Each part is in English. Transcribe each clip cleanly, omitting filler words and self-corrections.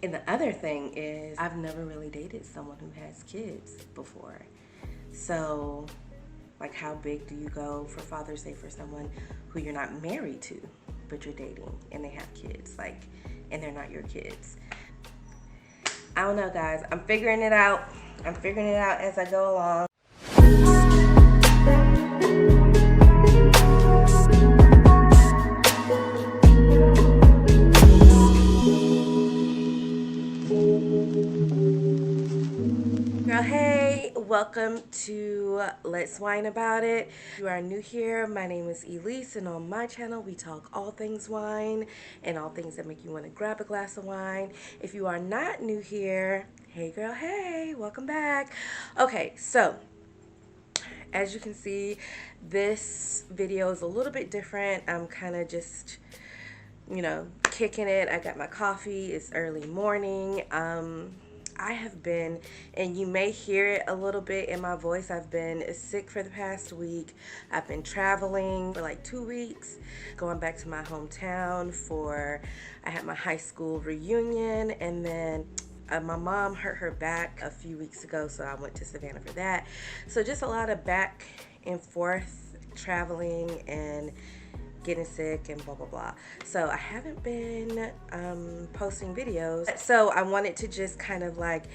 And the other thing is I've never really dated someone who has kids before. So like, how big do you go for Father's Day for someone who you're not married to, but you're dating and they have kids, like, and they're not your kids? I don't know, guys. I'm figuring it out. I'm figuring it out as I go along. Girl, hey, welcome to Let's Wine About It. If you are new here, my name is Elise, and on my channel we talk all things wine and all things that make you want to grab a glass of wine. If you are not new here, hey girl, hey, welcome back. Okay, so as you can see, this video is a little bit different. I'm kind of just, you know, kicking it. I got my coffee. It's early morning. I have been, and you may hear it a little bit in my voice, I've been sick for the past week. I've been traveling for like 2 weeks, going back to my hometown I had my high school reunion, and then my mom hurt her back a few weeks ago, so I went to Savannah for that. So just a lot of back and forth traveling and getting sick and blah blah blah. So I haven't been posting videos, so I wanted to just kind of like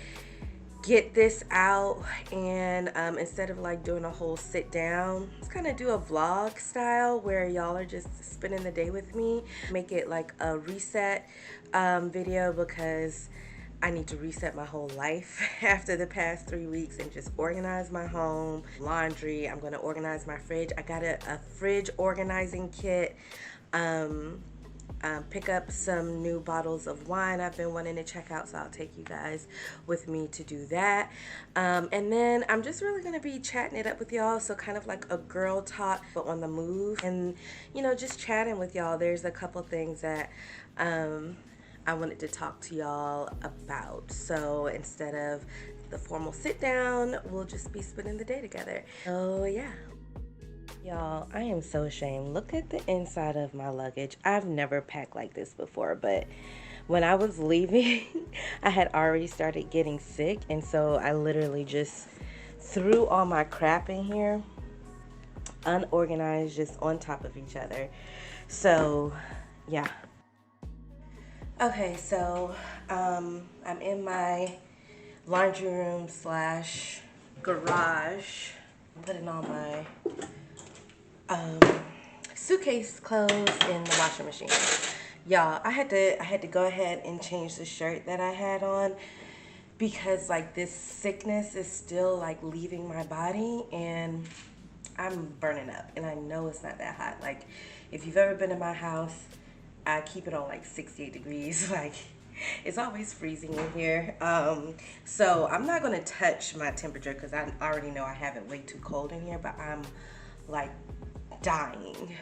get this out, and instead of like doing a whole sit down, just kind of do a vlog style where y'all are just spending the day with me. Make it like a reset video, because I need to reset my whole life after the past 3 weeks and just organize my home, laundry. I'm going to organize my fridge. I got a fridge organizing kit. Pick up some new bottles of wine I've been wanting to check out, so I'll take you guys with me to do that. And then I'm just really going to be chatting it up with y'all, so kind of like a girl talk but on the move, and you know, just chatting with y'all. There's a couple things that I wanted to talk to y'all about. So instead of the formal sit down, we'll just be spending the day together. So yeah. Y'all, I am so ashamed. Look at the inside of my luggage. I've never packed like this before, but when I was leaving, I had already started getting sick, and so I literally just threw all my crap in here, unorganized, just on top of each other. So yeah. Okay, so I'm in my laundry room slash garage. I'm putting all my suitcase clothes in the washing machine. Y'all, I had to go ahead and change the shirt that I had on, because like this sickness is still like leaving my body and I'm burning up, and I know it's not that hot. Like, if you've ever been in my house, I keep it on like 68 degrees. Like, it's always freezing in here. So I'm not gonna touch my temperature because I already know I have it way too cold in here, but I'm like dying,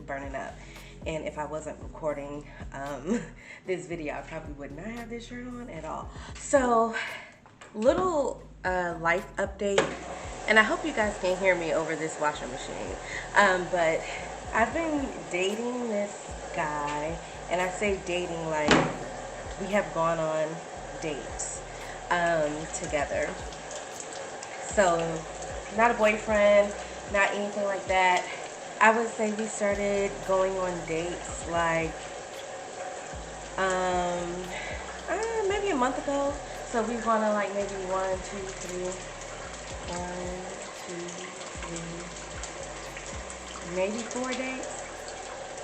burning up. And if I wasn't recording this video, I probably would not have this shirt on at all. So, little life update, and I hope you guys can hear me over this washing machine. But I've been dating this guy, and I say dating like we have gone on dates together. So not a boyfriend, not anything like that. I would say we started going on dates like maybe a month ago. So we've gone on like maybe 1, 2, 3, maybe 4 dates.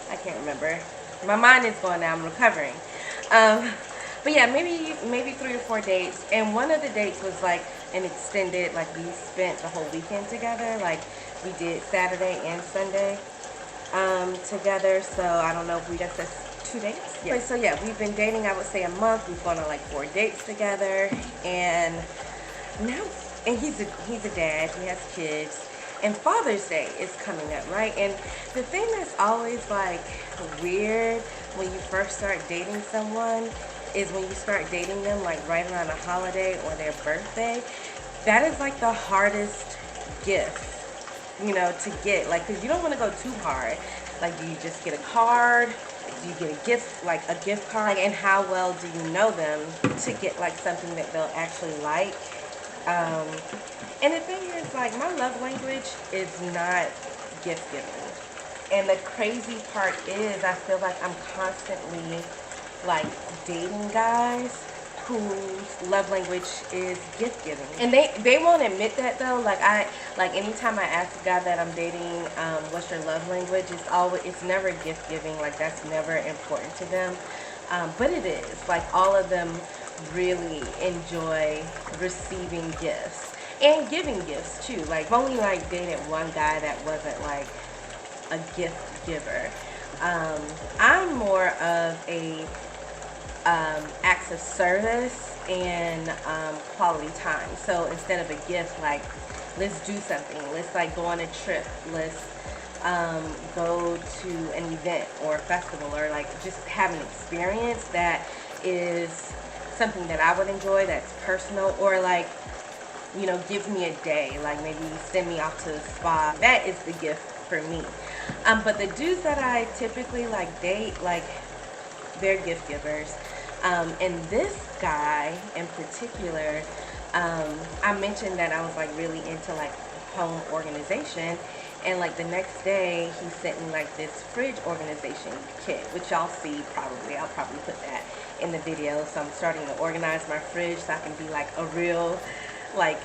I can't remember. My mind is going now. I'm recovering. But yeah, maybe 3 or 4 dates. And one of the dates was like an extended, like we spent the whole weekend together. Like we did Saturday and Sunday together. So I don't know if that's 2 dates. Yeah. So yeah, we've been dating, I would say, a month. We've gone on like 4 dates together. And now, and he's a dad. He has kids. And Father's Day is coming up, right? And the thing that's always like weird when you first start dating someone is when you start dating them like right around a holiday or their birthday. That is like the hardest gift, you know, to get. Like, because you don't want to go too hard. Like, do you just get a card? Do you get a gift, like a gift card? And how well do you know them to get like something that they'll actually like? Um, and the thing is, like, my love language is not gift giving. And the crazy part is, I feel like I'm constantly like dating guys whose love language is gift giving, and they won't admit that though. Like anytime I ask a guy that I'm dating, what's your love language, it's never gift giving. Like, that's never important to them, but it is. Like, all of them really enjoy receiving gifts and giving gifts too. Like, I've only like dated one guy that wasn't like a gift giver. I'm more of a acts of service and quality time. So instead of a gift, like, let's do something. Let's like go on a trip. Let's go to an event or a festival, or like just have an experience that is something that I would enjoy, that's personal, or like, you know, give me a day, like maybe send me off to the spa. That is the gift for me. But the dudes that I typically like date, like, they're gift givers. And this guy in particular, I mentioned that I was like really into like home organization, and like the next day he sent me like this fridge organization kit, which y'all see probably. I'll probably put that in the video. So I'm starting to organize my fridge so I can be like a real like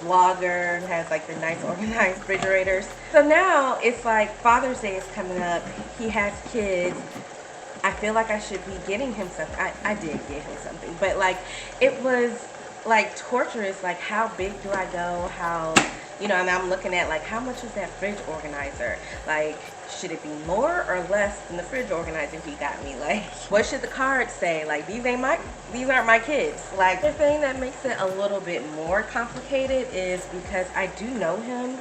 blogger and has like the nice organized refrigerators. So now it's like Father's Day is coming up. He has kids. I feel like I should be getting him something. I did get him something, but like, it was like torturous. Like, how big do I go? How, you know, and I'm looking at like, how much is that fridge organizer? Like, should it be more or less than the fridge organizer he got me? Like, what should the card say? Like, these aren't my kids. Like, the thing that makes it a little bit more complicated is because I do know him.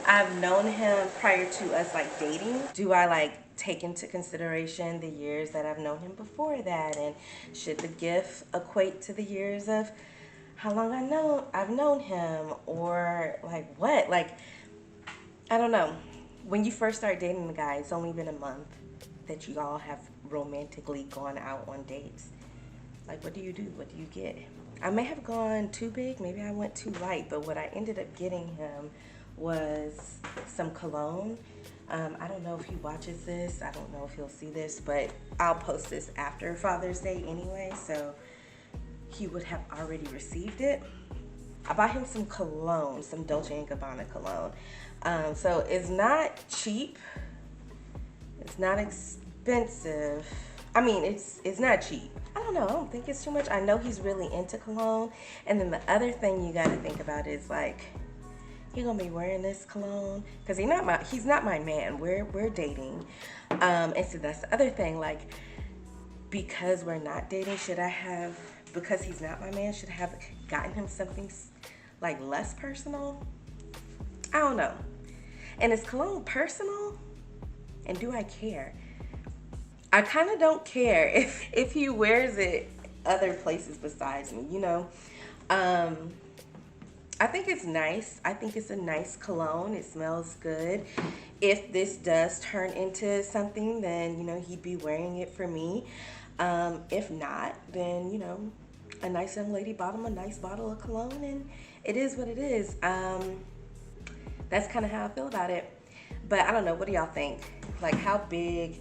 I've known him prior to us like dating. Do I like take into consideration the years that I've known him before that, and should the gift equate to the years of how long I've known him, or like what? Like, I don't know. When you first start dating the guy, it's only been a month that you all have romantically gone out on dates. Like, what do you do? What do you get? I may have gone too big, maybe I went too light, but what I ended up getting him was some cologne. I don't know if he watches this. I don't know if he'll see this, but I'll post this after Father's Day anyway, so he would have already received it. I bought him some cologne, some Dolce & Gabbana cologne. So it's not cheap. It's not expensive. I mean, it's not cheap. I don't know. I don't think it's too much. I know he's really into cologne. And then the other thing you got to think about is like, he gonna be wearing this cologne because he's not my man. We're dating, and so that's the other thing. Like, because we're not dating, because he's not my man, should I have gotten him something like less personal? I don't know. And is cologne personal? And do I care? I kind of don't care if he wears it other places besides me, you know. I think it's nice. I think it's a nice cologne. It smells good. If this does turn into something, then, you know, he'd be wearing it for me. If not, then, you know, a nice young lady bought him a nice bottle of cologne, and it is what it is. That's kind of how I feel about it. But I don't know. What do y'all think? Like, how big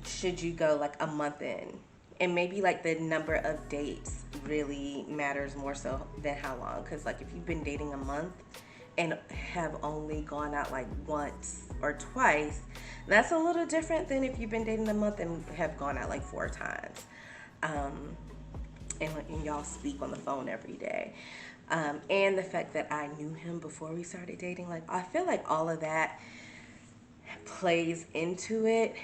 should you go, like, a month in? And maybe like the number of dates really matters more so than how long. Because like, if you've been dating a month and have only gone out like once or twice, that's a little different than if you've been dating a month and have gone out like 4 times. And y'all speak on the phone every day. And the fact that I knew him before we started dating, like, I feel like all of that plays into it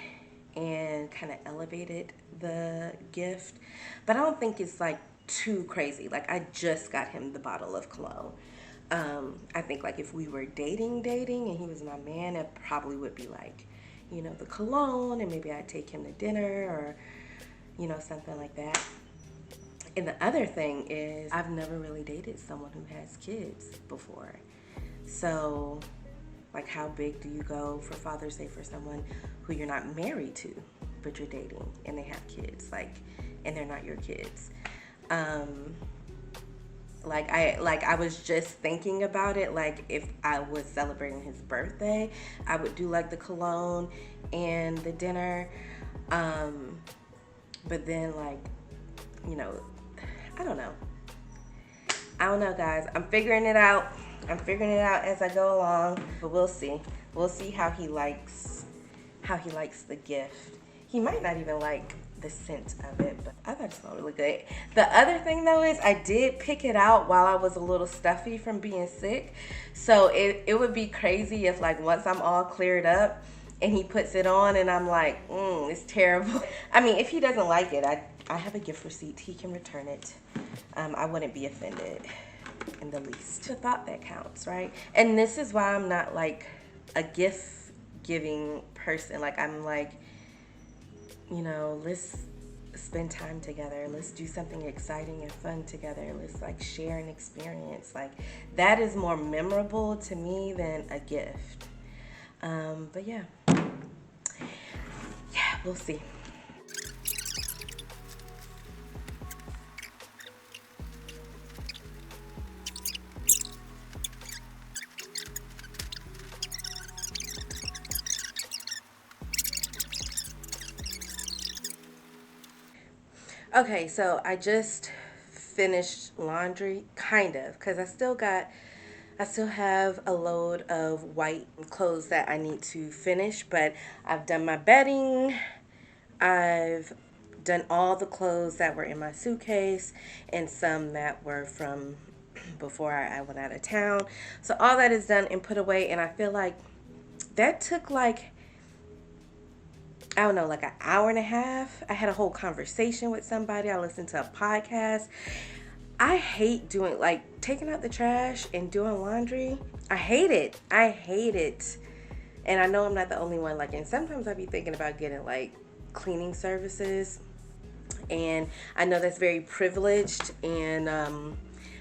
and kind of elevated the gift. But I don't think it's like too crazy. Like, I just got him the bottle of cologne. I think like if we were dating and he was my man, it probably would be like, you know, the cologne, and maybe I'd take him to dinner or, you know, something like that. And the other thing is, I've never really dated someone who has kids before. So like, how big do you go for Father's Day for someone who you're not married to? but you're dating and they have kids, like, and they're not your kids. I was just thinking about it. Like, if I was celebrating his birthday, I would do like the cologne and the dinner. But then, like, you know, I don't know. I don't know, guys. I'm figuring it out. I'm figuring it out as I go along. But we'll see. We'll see how he likes the gift. He might not even like the scent of it, but I thought it smelled really good. The other thing though is I did pick it out while I was a little stuffy from being sick. So it would be crazy if, like, once I'm all cleared up and he puts it on and I'm like, it's terrible. I mean, if he doesn't like it, I have a gift receipt. He can return it. I wouldn't be offended in the least. The thought that counts, right? And this is why I'm not like a gift giving person. Like, I'm like, you know, let's spend time together. Let's do something exciting and fun together. Let's, like, share an experience. Like, that is more memorable to me than a gift. But yeah, we'll see. Okay, so I just finished laundry, kind of, because I still have a load of white clothes that I need to finish, but I've done my bedding. I've done all the clothes that were in my suitcase and some that were from before I went out of town. So all that is done and put away, and I feel like that took, like, I don't know, like an hour and a half. I had a whole conversation with somebody. I listened to a podcast. I hate doing, like, taking out the trash and doing laundry. I hate it. I hate it. And I know I'm not the only one. Like, and sometimes I be thinking about getting, like, cleaning services. And I know that's very privileged. And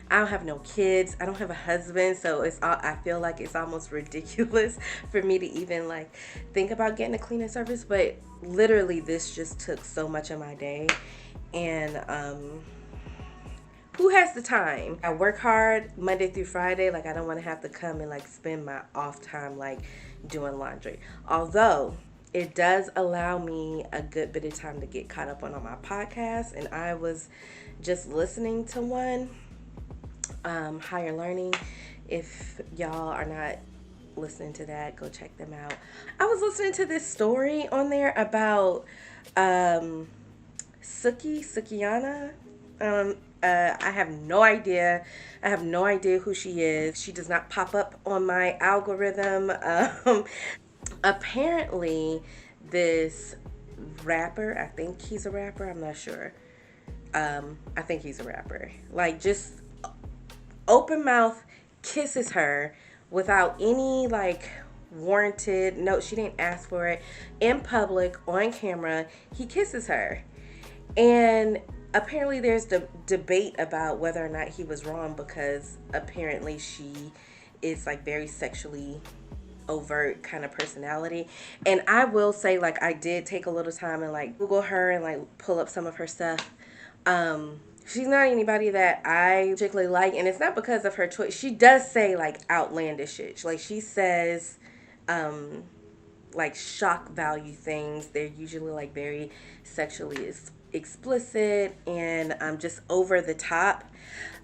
I don't have no kids. I don't have a husband. So I feel like it's almost ridiculous for me to even, like, think about getting a cleaning service. But literally, this just took so much of my day. And who has the time? I work hard Monday through Friday. Like, I don't want to have to come and, like, spend my off time, like, doing laundry. Although it does allow me a good bit of time to get caught up on all my podcasts. And I was just listening to one, Higher Learning. If y'all are not listening to that, go check them out. I was listening to this story on there about Sukihana. I have no idea. I have no idea who she is. She does not pop up on my algorithm. Apparently, this rapper, I think he's a rapper, I'm not sure. I think he's a rapper. Like, just open mouth kisses her without any, like, warranted, no, she didn't ask for it, in public, on camera. He kisses her. And apparently there's the debate about whether or not he was wrong, because apparently she is, like, very sexually overt kind of personality. And I will say, like, I did take a little time and, like, Google her and, like, pull up some of her stuff. She's not anybody that I particularly like, and it's not because of her choice. She does say, like, outlandish shit. Like, she says, like, shock value things. They're usually, like, very sexually explicit and just over the top.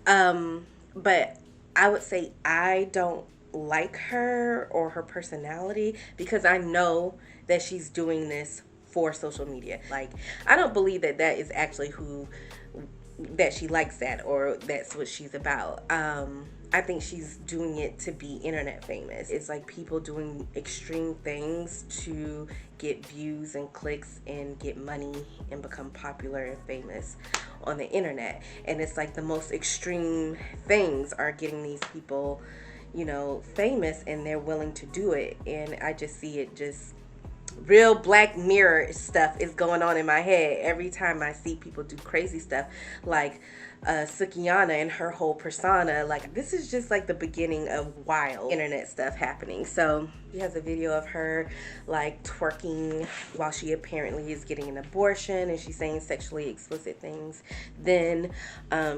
But I would say I don't like her or her personality, because I know that she's doing this for social media. Like, I don't believe that that is actually that she likes that, or that's what she's about. I think she's doing it to be internet famous. It's like people doing extreme things to get views and clicks and get money and become popular and famous on the internet. And it's like the most extreme things are getting these people, you know, famous, and they're willing to do it. And I just see it just real Black Mirror stuff is going on in my head every time I see people do crazy stuff like Sukihana and her whole persona. Like, this is just like the beginning of wild internet stuff happening. So he has a video of her like twerking while she apparently is getting an abortion, and she's saying sexually explicit things. Then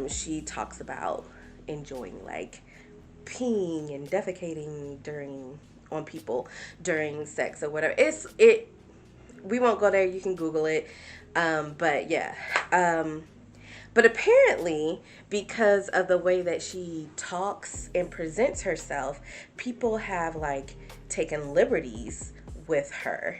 she talks about enjoying like peeing and defecating during on people during sex or whatever. It we won't go there, you can Google it. But yeah. But apparently, because of the way that she talks and presents herself, people have like taken liberties with her.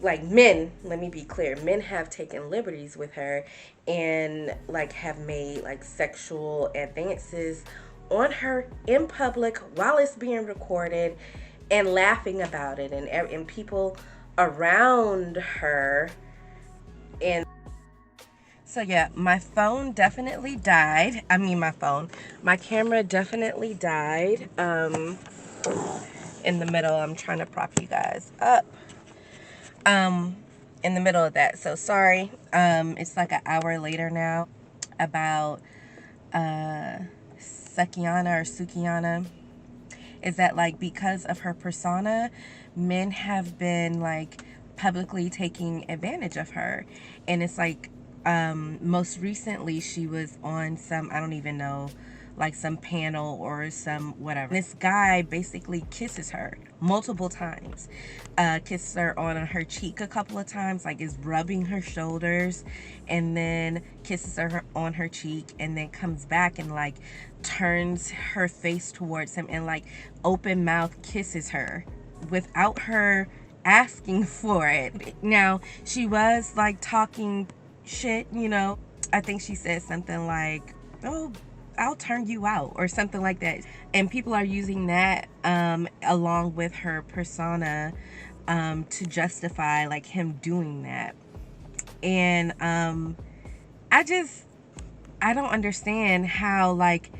Like, men, let me be clear, men have taken liberties with her and like have made like sexual advances on her in public while it's being recorded and laughing about it, and people around her. And so yeah, my phone definitely died. My camera definitely died in the middle. I'm trying to prop you guys up in the middle of that, so sorry. It's like an hour later now. About Sukihana, is that like because of her persona, men have been like publicly taking advantage of her. And it's like most recently she was on some, I don't even know, like some panel or some whatever. This guy basically kisses her multiple times, kisses her on her cheek a couple of times, like is rubbing her shoulders, and then kisses her on her cheek, and then comes back and like turns her face towards him and like open mouth kisses her without her asking for it. Now, she was like talking shit, you know. I think she said something like, "Oh, I'll turn you out," or something like that. And people are using that along with her persona to justify like him doing that. And I don't understand how like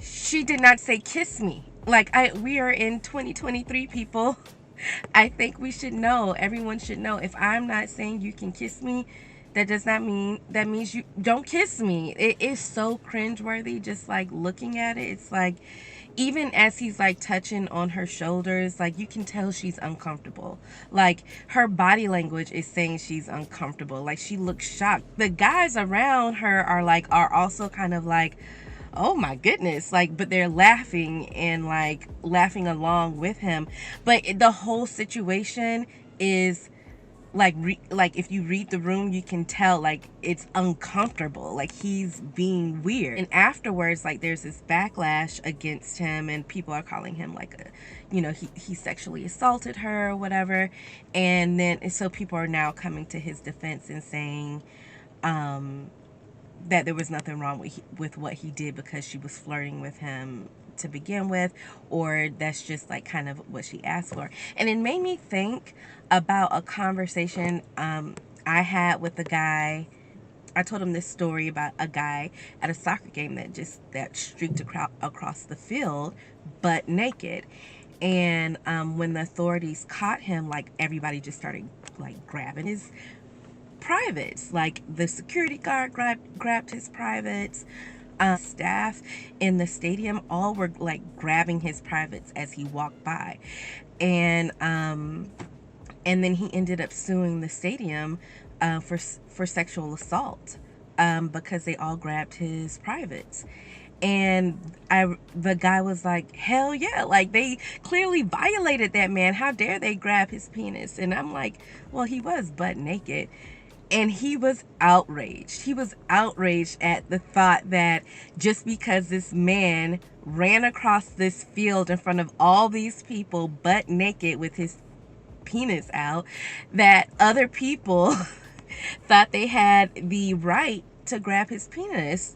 she did not say kiss me. Like, we are in 2023, people. I think we should know, everyone should know, if I'm not saying you can kiss me, that does not mean, that means you don't kiss me. It is so cringeworthy just like looking at it. It's like, even as he's like touching on her shoulders, like you can tell she's uncomfortable. Like, her body language is saying she's uncomfortable. Like, she looks shocked. The guys around her are also kind of like, oh my goodness, like, but they're laughing and like laughing along with him. But the whole situation is like like if you read the room, you can tell like it's uncomfortable, like he's being weird. And afterwards, like, there's this backlash against him, and people are calling him like a, you know, he sexually assaulted her or whatever. And then so people are now coming to his defense and saying that there was nothing wrong with what he did because she was flirting with him to begin with, or that's just like kind of what she asked for. And it made me think about a conversation I had with a guy. I told him this story about a guy at a soccer game that streaked across the field butt naked. And when the authorities caught him, like, everybody just started like grabbing his privates. Like, the security guard grabbed his privates. Staff in the stadium all were like grabbing his privates as he walked by. And then he ended up suing the stadium for sexual assault because they all grabbed his privates. And the guy was like, hell yeah, like, they clearly violated that man. How dare they grab his penis? And I'm like, well, he was butt naked. And he was outraged. He was outraged at the thought that just because this man ran across this field in front of all these people butt naked with his penis out, that other people thought they had the right to grab his penis.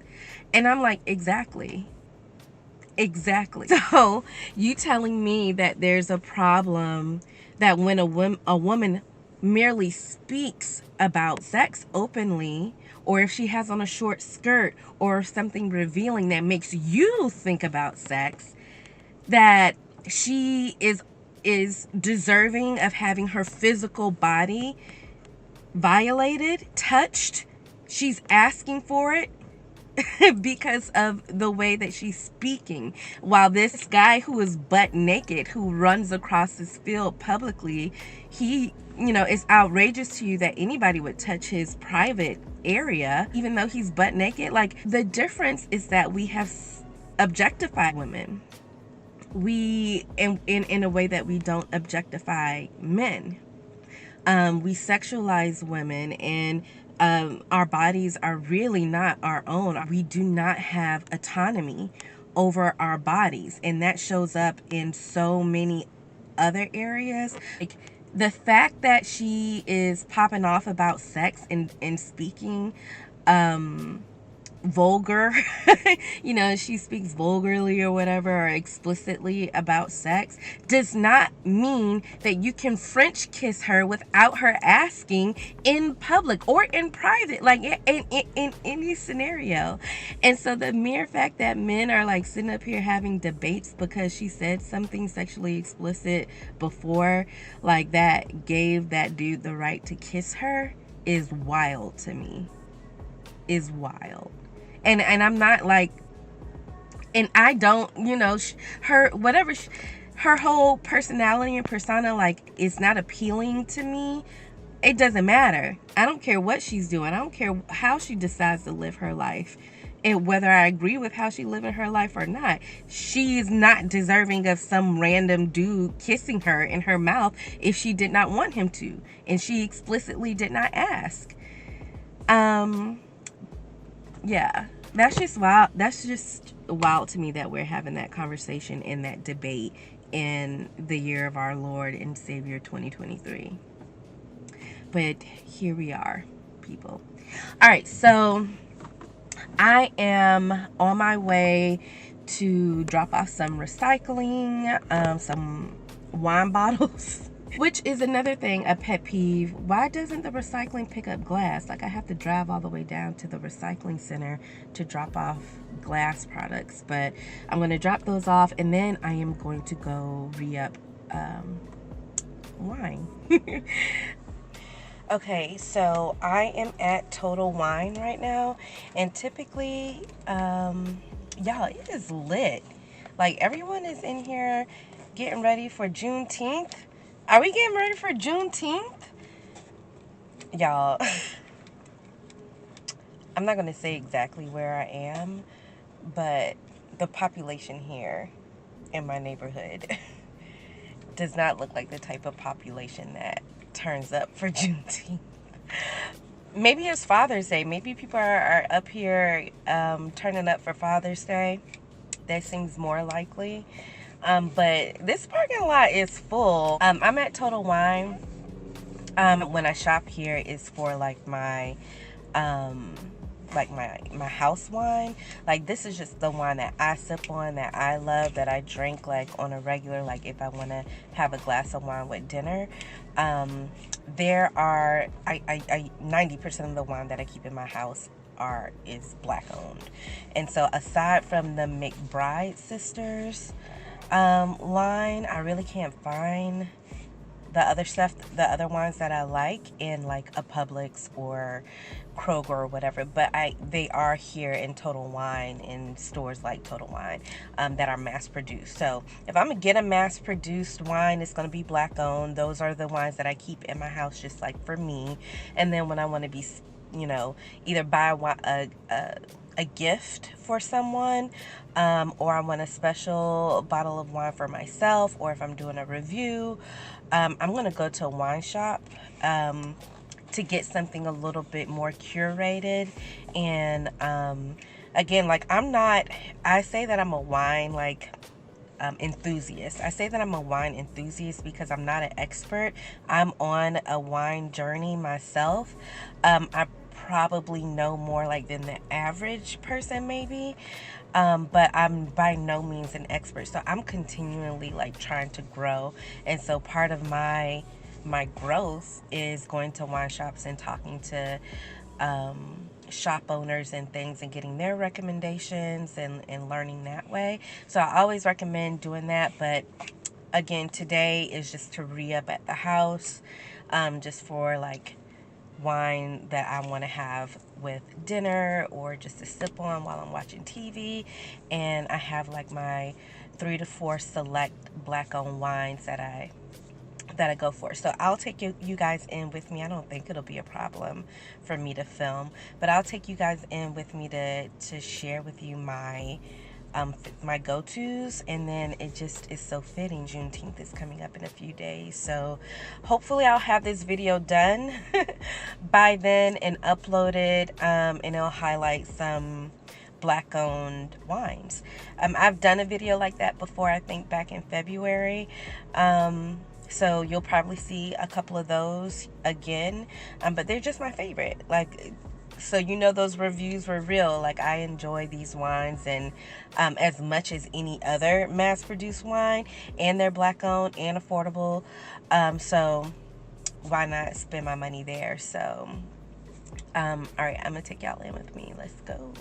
And I'm like, exactly. So you telling me that there's a problem that when a woman merely speaks about sex openly, or if she has on a short skirt or something revealing that makes you think about sex, that she is is deserving of having her physical body violated, touched. She's asking for it because of the way that she's speaking. While this guy who is butt naked, who runs across this field publicly, he, it's outrageous to you that anybody would touch his private area, even though he's butt naked. Like, the difference is that we have objectified women. We, in a way that we don't objectify men. We sexualize women, and our bodies are really not our own. We do not have autonomy over our bodies, and that shows up in so many other areas. Like, the fact that she is popping off about sex and speaking vulgar, she speaks vulgarly or whatever, or explicitly about sex, does not mean that you can French kiss her without her asking in public or in private, like in any scenario. And so the mere fact that men are like sitting up here having debates because she said something sexually explicit before, like, that gave that dude the right to kiss her, is wild to me. Is wild. And I'm not like, and I don't, her, whatever, her whole personality and persona, like, is not appealing to me. It doesn't matter. I don't care what she's doing. I don't care how she decides to live her life, and whether I agree with how she living her life or not. She's not deserving of some random dude kissing her in her mouth if she did not want him to, and she explicitly did not ask. Yeah, that's just wild. That's just wild to me that we're having that conversation and that debate in the year of our Lord and Savior 2023. But here we are, people. All right, so I am on my way to drop off some recycling, some wine bottles. Which is another thing, a pet peeve. Why doesn't the recycling pick up glass? Like, I have to drive all the way down to the recycling center to drop off glass products. But I'm going to drop those off, and then I am going to go re-up wine. Okay, so I am at Total Wine right now, and typically, y'all, it is lit. Like, everyone is in here getting ready for Juneteenth. Are we getting ready for Juneteenth? Y'all, I'm not going to say exactly where I am, but the population here in my neighborhood does not look like the type of population that turns up for Juneteenth. Maybe it's Father's Day. Maybe people are up here turning up for Father's Day. That seems more likely. But this parking lot is full. I'm at Total Wine. When I shop here, is for like my my house wine. Like, this is just the wine that I sip on, that I love, that I drink like on a regular, like if I want to have a glass of wine with dinner. There are 90% of the wine that I keep in my house is black owned. And so aside from the McBride sisters line, I really can't find the other stuff, the other wines that I like in like a Publix or Kroger or whatever, but they are here in Total Wine, in stores like Total Wine, that are mass produced. So if I'm gonna get a mass produced wine, it's gonna be black owned. Those are the wines that I keep in my house just like for me. And then when I want to be, either buy a gift for someone, or I want a special bottle of wine for myself, or if I'm doing a review, I'm going to go to a wine shop to get something a little bit more curated. And again, like, I say that I'm a wine enthusiast. I say that I'm a wine enthusiast because I'm not an expert. I'm on a wine journey myself. I probably know more like than the average person maybe, but I'm by no means an expert. So I'm continually like trying to grow, and so part of my growth is going to wine shops and talking to shop owners and things, and getting their recommendations and learning that way. So I always recommend doing that. But again, today is just to re-up at the house, just for like wine that I want to have with dinner or just to sip on while I'm watching TV. And I have like my 3 to 4 select black owned wines that I go for. So I'll take you guys in with me. I don't think it'll be a problem for me to film, but I'll take you guys in with me to share with you my go-tos. And then it just is so fitting, Juneteenth is coming up in a few days, so hopefully I'll have this video done by then and uploaded, and it'll highlight some black owned wines. I've done a video like that before, I think back in February, so you'll probably see a couple of those again, but they're just my favorite. Like, so you know those reviews were real. Like, I enjoy these wines and as much as any other mass-produced wine, and they're black owned and affordable, so why not spend my money there? So all right, I'm gonna take y'all in with me. Let's go.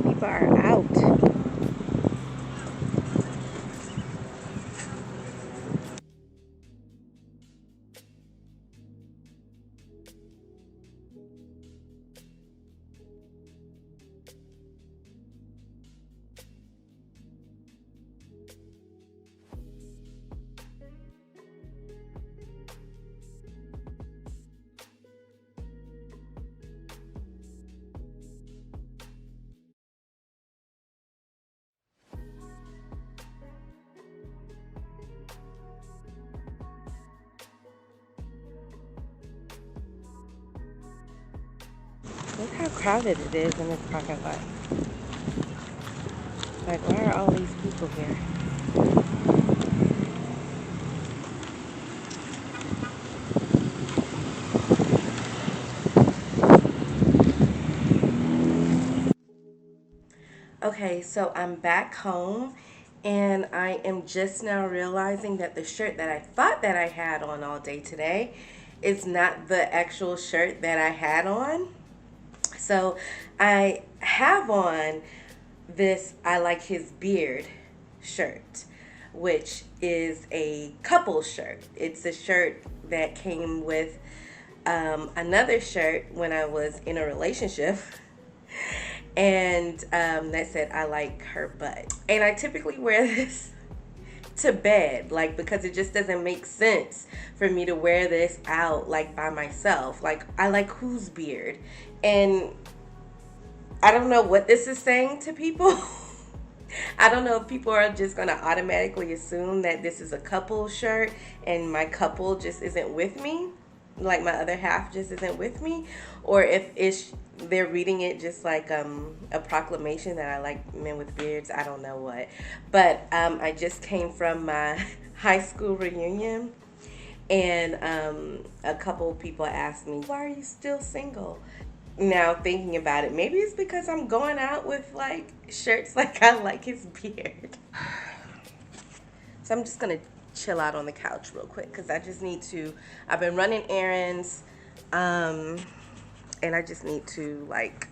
People are out. Look how crowded it is in this parking lot. Like, why are all these people here? Okay, so I'm back home, and I am just now realizing that the shirt that I thought that I had on all day today is not the actual shirt that I had on. So I have on this I Like His Beard shirt, which is a couple shirt. It's a shirt that came with another shirt when I was in a relationship. And that said, I like her butt. And I typically wear this to bed, like, because it just doesn't make sense for me to wear this out like by myself. Like, I like whose beard? And I don't know what this is saying to people. I don't know if people are just going to automatically assume that this is a couple shirt and my couple just isn't with me, like my other half just isn't with me, or if they're reading it just like a proclamation that I like men with beards. I don't know what. But I just came from my high school reunion, and a couple people asked me, why are you still single? Now thinking about it, maybe it's because I'm going out with like shirts like I like his beard. So I'm just gonna chill out on the couch real quick because I just need to, I've been running errands, and I just need to like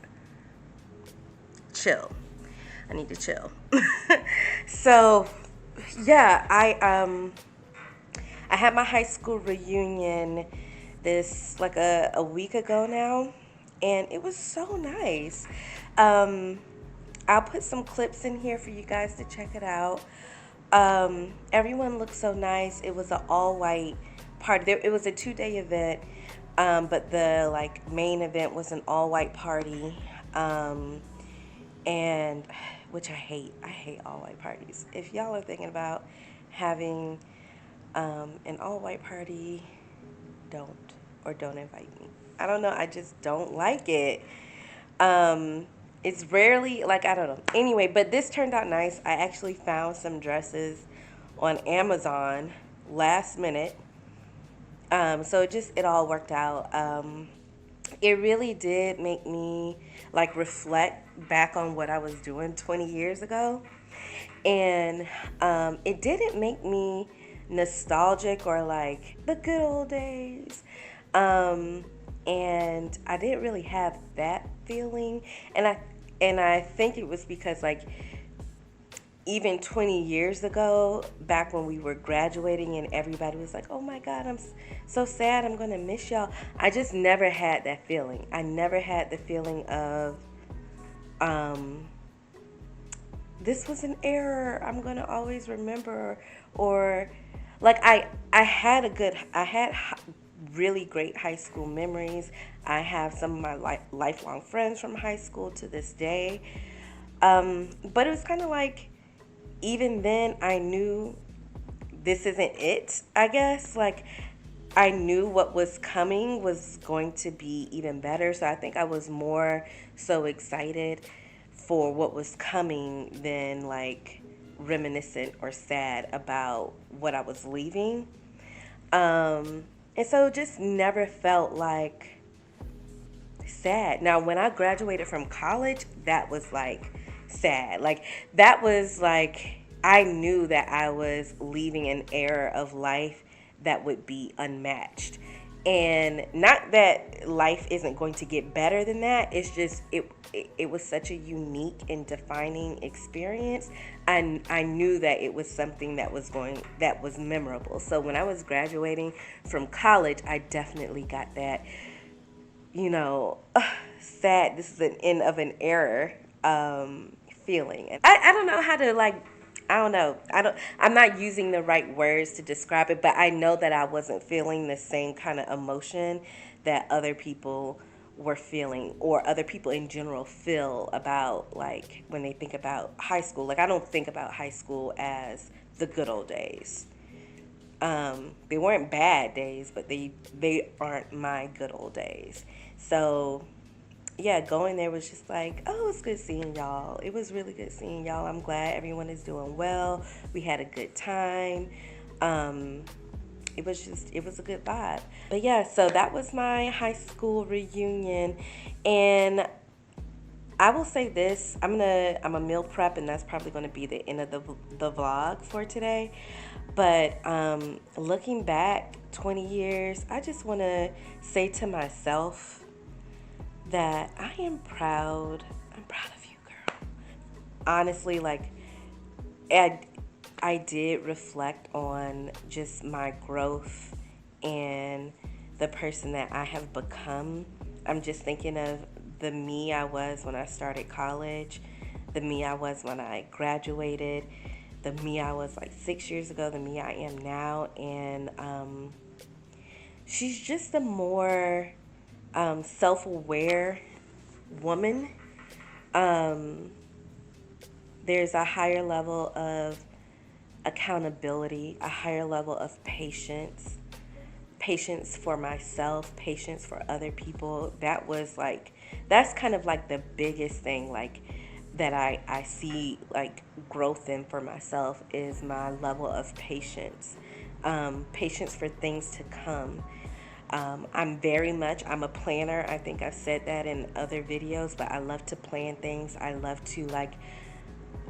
chill. I need to chill. So yeah, I had my high school reunion this like a week ago now, and it was so nice. I'll put some clips in here for you guys to check it out. Everyone looked so nice. It was an all-white party. It was a 2-day event, but the like main event was an all-white party, and which I hate. I hate all-white parties. If y'all are thinking about having an all-white party, don't invite me. I don't know. I just don't like it. It's rarely, like, I don't know. Anyway, but this turned out nice. I actually found some dresses on Amazon last minute. So it all worked out. It really did make me like reflect back on what I was doing 20 years ago. And it didn't make me nostalgic or like the good old days. And I didn't really have that feeling. And I think it was because like even 20 years ago, back when we were graduating and everybody was like, oh my God, so sad, I'm gonna miss y'all. I just never had that feeling. I never had the feeling of, um, this was an error, I'm gonna always remember, or like I had really great high school memories. I have some of my lifelong friends from high school to this day. But it was kind of like, even then, I knew this isn't it, I guess. Like, I knew what was coming was going to be even better. So I think I was more so excited for what was coming than like reminiscent or sad about what I was leaving. And so just never felt like sad. Now, when I graduated from college, that was like sad. Like, that was like, I knew that I was leaving an era of life that would be unmatched. And not that life isn't going to get better than that. It's just it was such a unique and defining experience. I knew that it was something that was memorable. So when I was graduating from college, I definitely got that, you know, sad, this is an end of an era feeling. And I don't know how to like, I don't know. I'm not using the right words to describe it, but I know that I wasn't feeling the same kind of emotion that other people were feeling, or other people in general feel about, like, when they think about high school. Like, I don't think about high school as the good old days. They weren't bad days, but they aren't my good old days. So yeah, going there was just like, oh, it's good seeing y'all. It was really good seeing y'all. I'm glad everyone is doing well. We had a good time. Um, it was a good vibe. But yeah, so that was my high school reunion, and I will say this: I'm a meal prep, and that's probably gonna be the end of the vlog for today. But looking back 20 years, I just want to say to myself that I am proud. I'm proud of you, girl. Honestly, like, I, I did reflect on just my growth and the person that I have become. I'm just thinking of the me I was when I started college, the me I was when I graduated, the me I was like 6 years ago, the me I am now. And she's just a more self aware woman. Um, there's a higher level of accountability, a higher level of patience for myself, patience for other people. That's kind of like the biggest thing, like, that I see like growth in for myself, is my level of patience, patience for things to come. I'm a planner. I think I've said that in other videos, but I love to plan things. I love to like,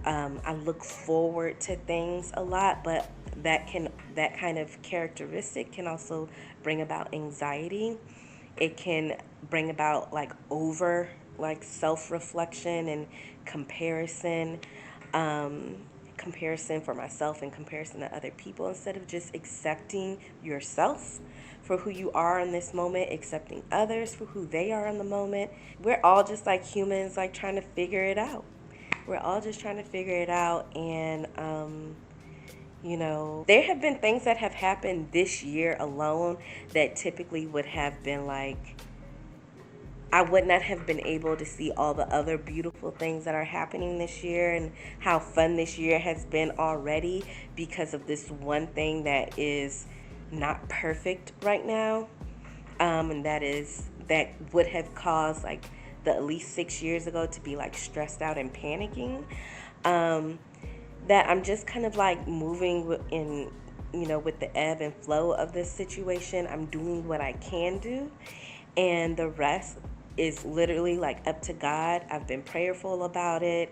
I look forward to things a lot, but that kind of characteristic can also bring about anxiety. It can bring about like self-reflection and comparison, um, comparison for myself and comparison to other people, instead of just accepting yourself for who you are in this moment, accepting others for who they are in the moment. We're all just like humans, like trying to figure it out. We're all just trying to figure it out. And, there have been things that have happened this year alone that typically would have been like, I would not have been able to see all the other beautiful things that are happening this year, and how fun this year has been already, because of this one thing that is not perfect right now. And that would have caused like the at least 6 years ago to be like stressed out and panicking. Um, that I'm just kind of like moving with the ebb and flow of this situation. I'm doing what I can do, and the rest is literally like up to God. I've been prayerful about it.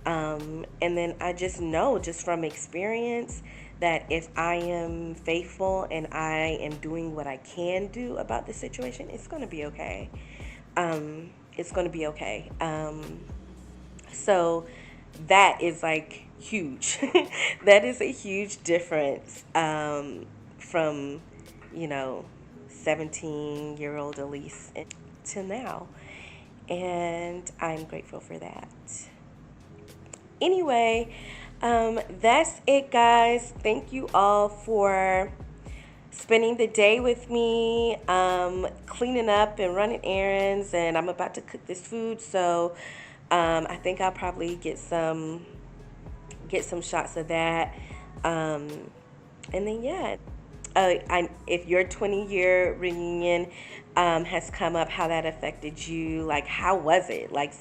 And then I just know, just from experience, that if I am faithful and I am doing what I can do about the situation, it's going to be okay. It's going to be okay. So that is like huge. That is a huge difference from, you know, 17-year-old Elise to now. And I'm grateful for that. Anyway, that's it, guys. Thank you all for spending the day with me, cleaning up and running errands. And I'm about to cook this food, so I think I'll probably get some shots of that. Um, and then yeah, if your 20-year reunion has come up, how that affected you, like how was it? Like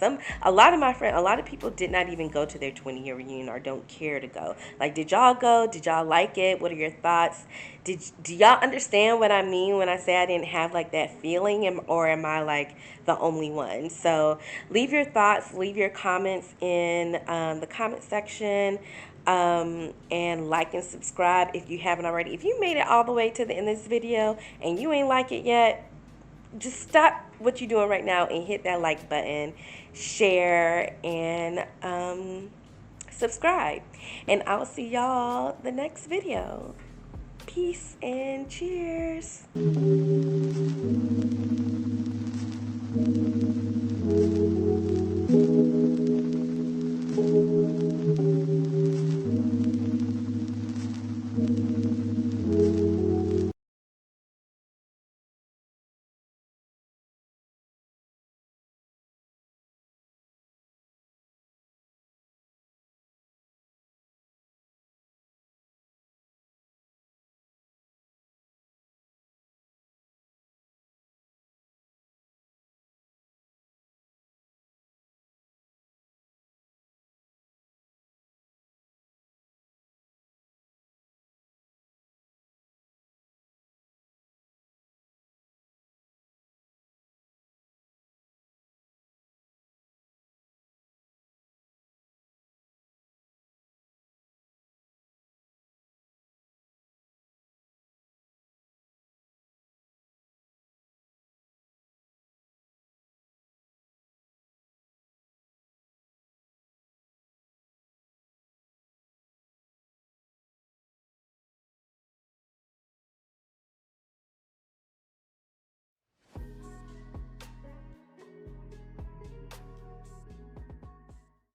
a lot of my friends, a lot of people did not even go to their 20-year reunion or don't care to go. Like, did y'all go? Did y'all like it? What are your thoughts? Do y'all understand what I mean when I say I didn't have like that feeling, or am I like the only one? So leave your thoughts, leave your comments in the comment section. And like and subscribe if you haven't already. If you made it all the way to the end of this video and you ain't like it yet, just stop what you're doing right now and hit that like button, share, and subscribe. And I'll see y'all the next video. Peace and cheers.